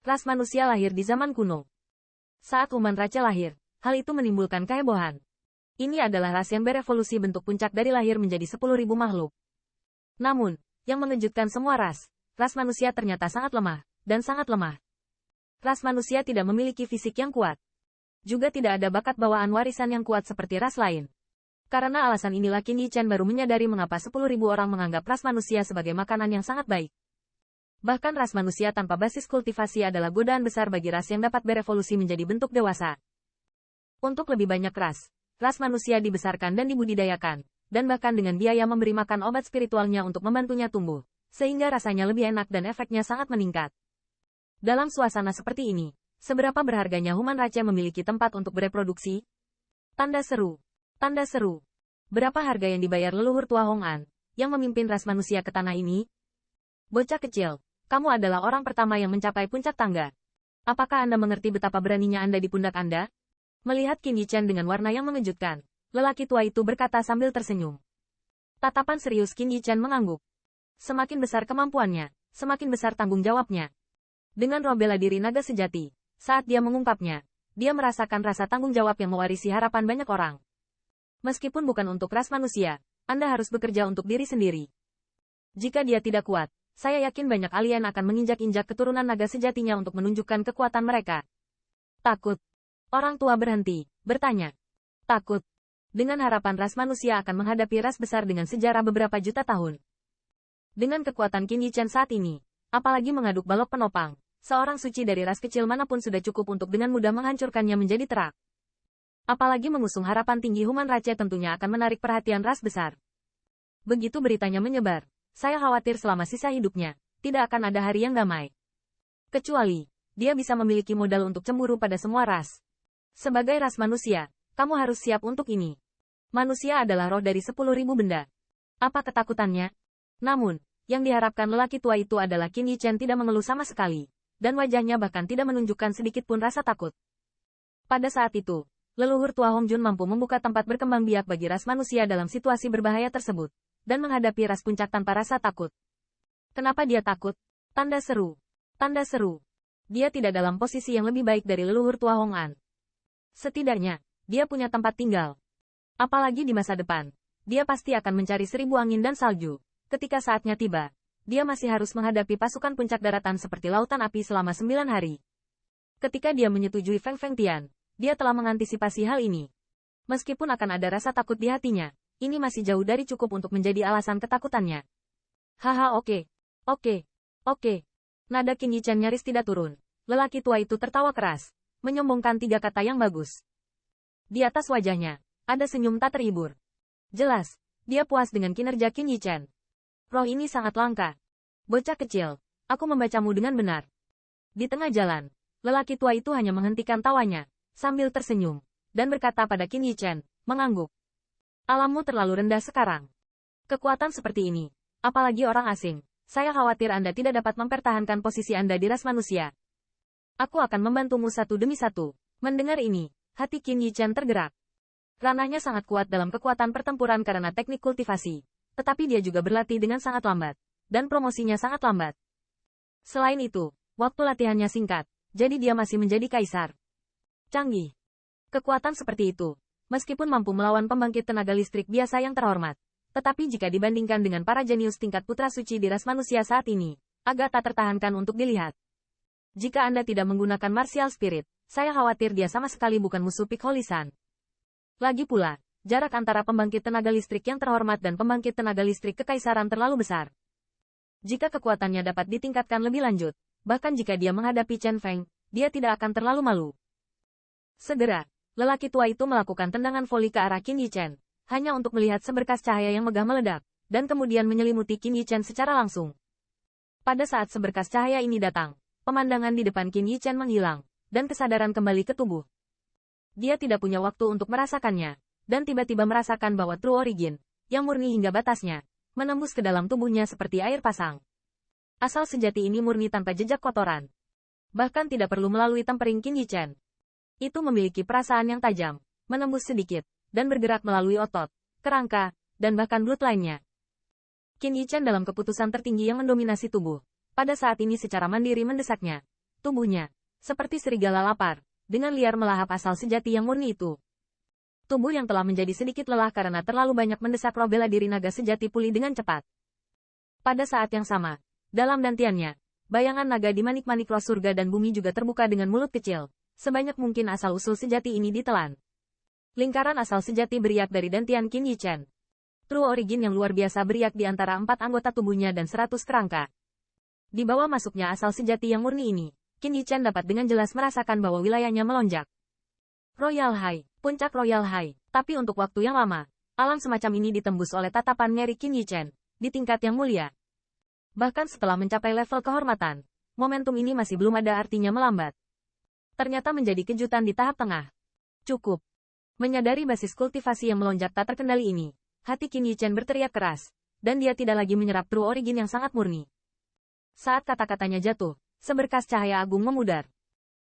Ras manusia lahir di zaman kuno. Saat Human Race lahir, hal itu menimbulkan kehebohan. Ini adalah ras yang berevolusi bentuk puncak dari lahir menjadi 10.000 makhluk. Namun, yang mengejutkan semua ras manusia ternyata sangat lemah, dan sangat lemah. Ras manusia tidak memiliki fisik yang kuat. Juga tidak ada bakat bawaan warisan yang kuat seperti ras lain. Karena alasan inilah Qin Yi-Chen baru menyadari mengapa 10.000 orang menganggap ras manusia sebagai makanan yang sangat baik. Bahkan ras manusia tanpa basis kultivasi adalah godaan besar bagi ras yang dapat berevolusi menjadi bentuk dewasa. Untuk lebih banyak ras manusia dibesarkan dan dibudidayakan, dan bahkan dengan biaya memberi makan obat spiritualnya untuk membantunya tumbuh, sehingga rasanya lebih enak dan efeknya sangat meningkat. Dalam suasana seperti ini, seberapa berharganya Human Race memiliki tempat untuk bereproduksi? Tanda seru. Tanda seru. Berapa harga yang dibayar leluhur tua Hong An, yang memimpin ras manusia ke tanah ini? Bocah kecil, kamu adalah orang pertama yang mencapai puncak tangga. Apakah Anda mengerti betapa beraninya Anda di pundak Anda? Melihat Qin Yi-Chen dengan warna yang mengejutkan, lelaki tua itu berkata sambil tersenyum. Tatapan serius Qin Yi-Chen mengangguk. Semakin besar kemampuannya, semakin besar tanggung jawabnya. Dengan roh bela diri naga sejati, saat dia mengungkapnya, dia merasakan rasa tanggung jawab yang mewarisi harapan banyak orang. Meskipun bukan untuk ras manusia, Anda harus bekerja untuk diri sendiri. Jika dia tidak kuat, saya yakin banyak alien akan menginjak-injak keturunan naga sejatinya untuk menunjukkan kekuatan mereka. Takut. Orang tua berhenti, bertanya. Takut. Dengan harapan ras manusia akan menghadapi ras besar dengan sejarah beberapa juta tahun. Dengan kekuatan Qin Yi-Chen saat ini, apalagi mengaduk balok penopang, seorang suci dari ras kecil manapun sudah cukup untuk dengan mudah menghancurkannya menjadi terak. Apalagi mengusung harapan tinggi Human Race tentunya akan menarik perhatian ras besar. Begitu beritanya menyebar, saya khawatir selama sisa hidupnya, tidak akan ada hari yang damai. Kecuali, dia bisa memiliki modal untuk cemburu pada semua ras. Sebagai ras manusia, kamu harus siap untuk ini. Manusia adalah roh dari 10.000 benda. Apa ketakutannya? Namun, yang diharapkan lelaki tua itu adalah Qin Yi-Chen tidak mengeluh sama sekali, dan wajahnya bahkan tidak menunjukkan sedikit pun rasa takut. Pada saat itu, leluhur tua Hong Jun mampu membuka tempat berkembang biak bagi ras manusia dalam situasi berbahaya tersebut, dan menghadapi ras puncak tanpa rasa takut. Kenapa dia takut? Tanda seru. Tanda seru. Dia tidak dalam posisi yang lebih baik dari leluhur tua Hong An. Setidaknya, dia punya tempat tinggal. Apalagi di masa depan, dia pasti akan mencari 1000 angin dan salju. Ketika saatnya tiba, dia masih harus menghadapi pasukan puncak daratan seperti lautan api selama 9 hari. Ketika dia menyetujui Feng Feng Tian, dia telah mengantisipasi hal ini. Meskipun akan ada rasa takut di hatinya, ini masih jauh dari cukup untuk menjadi alasan ketakutannya. Haha oke. Nada Qin Yi-Chen nyaris tidak turun. Lelaki tua itu tertawa keras, menyombongkan 3 kata yang bagus. Di atas wajahnya, ada senyum tak terhibur. Jelas, dia puas dengan kinerja Qin Yi-Chen. Roh ini sangat langka. Bocah kecil, aku membacamu dengan benar. Di tengah jalan, lelaki tua itu hanya menghentikan tawanya, sambil tersenyum, dan berkata pada Qin Yi-Chen, mengangguk. Alammu terlalu rendah sekarang. Kekuatan seperti ini, apalagi orang asing, saya khawatir Anda tidak dapat mempertahankan posisi Anda di ras manusia. Aku akan membantumu satu demi satu. Mendengar ini, hati Qin Yi-Chen tergerak. Ranahnya sangat kuat dalam kekuatan pertempuran karena teknik kultivasi, tetapi dia juga berlatih dengan sangat lambat, dan promosinya sangat lambat. Selain itu, waktu latihannya singkat, jadi dia masih menjadi kaisar. Canggih. Kekuatan seperti itu, meskipun mampu melawan pembangkit tenaga listrik biasa yang terhormat, tetapi jika dibandingkan dengan para jenius tingkat putra suci di ras manusia saat ini, agak tak tertahankan untuk dilihat. Jika Anda tidak menggunakan martial spirit, saya khawatir dia sama sekali bukan musuh Pik Holisan. Lagi pula, jarak antara pembangkit tenaga listrik yang terhormat dan pembangkit tenaga listrik kekaisaran terlalu besar. Jika kekuatannya dapat ditingkatkan lebih lanjut, bahkan jika dia menghadapi Chen Feng, dia tidak akan terlalu malu. Segera, lelaki tua itu melakukan tendangan voli ke arah Qin Yi-Chen, hanya untuk melihat seberkas cahaya yang megah meledak, dan kemudian menyelimuti Qin Yi-Chen secara langsung. Pada saat seberkas cahaya ini datang, pemandangan di depan Qin Yi-Chen menghilang, dan kesadaran kembali ke tubuh. Dia tidak punya waktu untuk merasakannya, dan tiba-tiba merasakan bahwa True Origin, yang murni hingga batasnya, menembus ke dalam tubuhnya seperti air pasang. Asal sejati ini murni tanpa jejak kotoran. Bahkan tidak perlu melalui tempering Qin Yi-Chen. Itu memiliki perasaan yang tajam, menembus sedikit, dan bergerak melalui otot, kerangka, dan bahkan bloodline-nya. Qin Yi-Chen dalam keputusan tertinggi yang mendominasi tubuh, pada saat ini secara mandiri mendesaknya. Tubuhnya, seperti serigala lapar, dengan liar melahap asal sejati yang murni itu. Tubuh yang telah menjadi sedikit lelah karena terlalu banyak mendesak roh bela diri naga sejati pulih dengan cepat. Pada saat yang sama, dalam dantiannya, bayangan naga di manik-manik roh surga dan bumi juga terbuka dengan mulut kecil. Sebanyak mungkin asal-usul sejati ini ditelan. Lingkaran asal sejati beriak dari dantian Qin Yichen. True Origin yang luar biasa beriak di antara 4 anggota tubuhnya dan 100 kerangka. Di bawah masuknya asal sejati yang murni ini, Qin Yichen dapat dengan jelas merasakan bahwa wilayahnya melonjak. Royal High, puncak Royal High. Tapi untuk waktu yang lama, alam semacam ini ditembus oleh tatapan ngeri Qin Yichen, di tingkat yang mulia. Bahkan setelah mencapai level kehormatan, momentum ini masih belum ada artinya melambat. Ternyata menjadi kejutan di tahap tengah. Cukup. Menyadari basis kultivasi yang melonjak tak terkendali ini, hati Qin Yichen berteriak keras, dan dia tidak lagi menyerap True Origin yang sangat murni. Saat kata-katanya jatuh, seberkas cahaya agung memudar.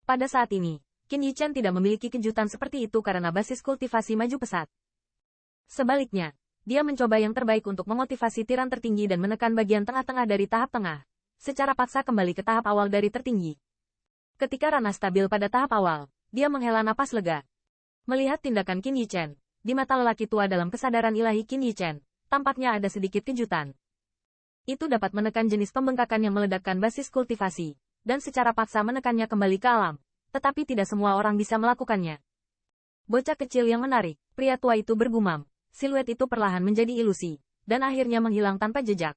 Pada saat ini, Qin Yichen tidak memiliki kejutan seperti itu karena basis kultivasi maju pesat. Sebaliknya, dia mencoba yang terbaik untuk memotivasi tiran tertinggi dan menekan bagian tengah-tengah dari tahap tengah, secara paksa kembali ke tahap awal dari tertinggi. Ketika ranah stabil pada tahap awal, dia menghela napas lega. Melihat tindakan Qin Yichen, di mata lelaki tua dalam kesadaran ilahi Qin Yichen, tampaknya ada sedikit kejutan. Itu dapat menekan jenis pembengkakan yang meledakkan basis kultivasi, dan secara paksa menekannya kembali ke alam. Tetapi tidak semua orang bisa melakukannya. Bocah kecil yang menarik, pria tua itu bergumam. Siluet itu perlahan menjadi ilusi, dan akhirnya menghilang tanpa jejak.